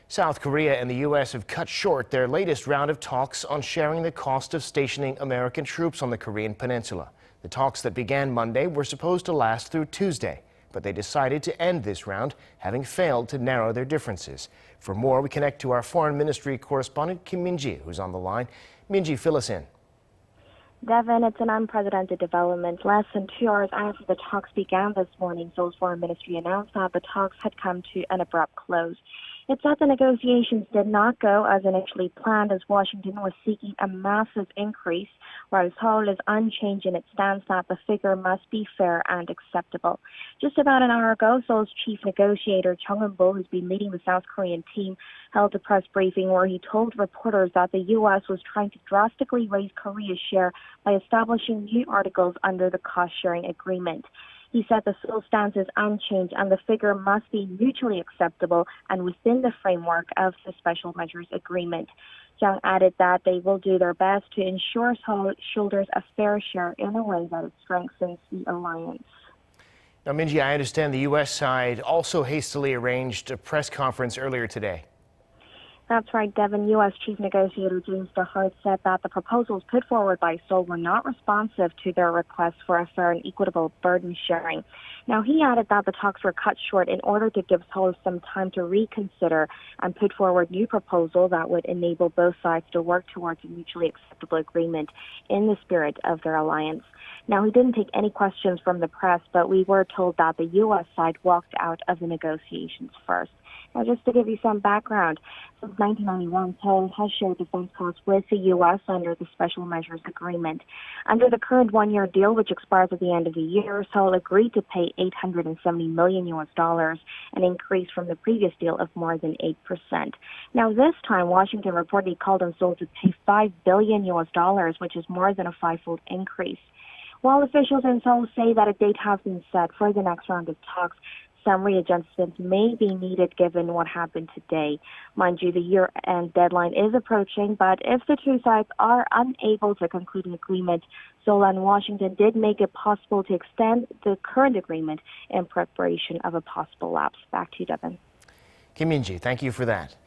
South Korea and the U.S. have cut short their latest round of talks on sharing the cost of stationing American troops on the Korean Peninsula. The talks that began Monday were supposed to last through Tuesday, but they decided to end this round, having failed to narrow their differences. For more, we connect to our Foreign Ministry correspondent Kim Min-ji, who's on the line. Min-ji, fill us in. Devin, it's an unprecedented development. Less than 2 hours after the talks began this morning, Seoul's foreign ministry announced that the talks had come to an abrupt close. It said the negotiations did not go as initially planned, as Washington was seeking a massive increase, whereas Seoul is unchanged in its stance that the figure must be fair and acceptable. Just about an hour ago, Seoul's chief negotiator, Jeong Eun-bo, who's been leading the South Korean team, held a press briefing where he told reporters that the U.S. was trying to drastically raise Korea's share by establishing new articles under the cost-sharing agreement. He said the Seoul stance is unchanged and the figure must be mutually acceptable and within the framework of the special measures agreement. Jeong added that they will do their best to ensure Seoul shoulders a fair share in a way that it strengthens the alliance. Now, Min-ji, I understand the U.S. side also hastily arranged a press conference earlier today. That's right, Devin. U.S. Chief Negotiator James DeHart said that the proposals put forward by Seoul were not responsive to their request for a fair and equitable burden sharing. Now, he added that the talks were cut short in order to give Seoul some time to reconsider and put forward new proposals that would enable both sides to work towards a mutually acceptable agreement in the spirit of their alliance. Now, he didn't take any questions from the press, but we were told that the U.S. side walked out of the negotiations first. Now, just to give you some background, since 1991, Seoul has shared defense costs with the U.S. under the Special Measures Agreement. Under the current one-year deal, which expires at the end of the year, Seoul agreed to pay $870 million, an increase from the previous deal of more than 8%. Now, this time, Washington reportedly called on Seoul to pay $5 billion, which is more than a five-fold increase. While officials in Seoul say that a date has been set for the next round of talks, some readjustments may be needed given what happened today. Mind you, the year-end deadline is approaching, but if the two sides are unable to conclude an agreement, Seoul and Washington did make it possible to extend the current agreement in preparation of a possible lapse. Back to you, Devin. Kim Min-ji, thank you for that.